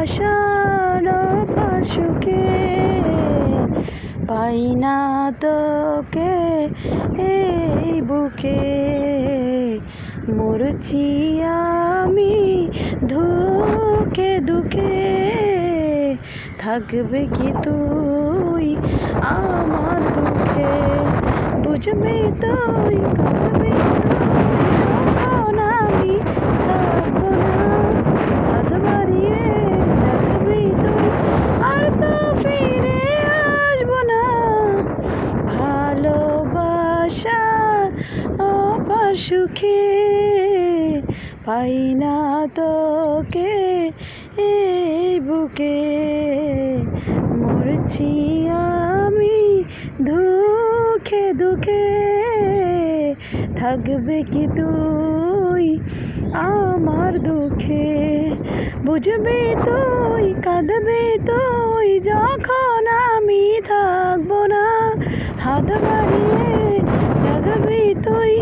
ভালোবাসার পাশুকে পাই না তোকে এই বুকে মরছি আমি দুঃখে দুঃখে থাকবে কি তুই আমার দুঃখে বুঝবি তুই কাঁদবি যখন আমি থাকবো না হাত বাড়িয়ে ডাকবি তুই আর তো ফিরে আসবো না ভালোবাসার অপার সুখে পাই না তোকে এই বুকে মরছি আমি দুঃখে দুঃখে থাকবে কি তুই আমার দুঃখে বুঝবি তুই কাঁদবি তুই যখন আমি থাকবো না হাত বাড়িয়ে ডাকবি তুই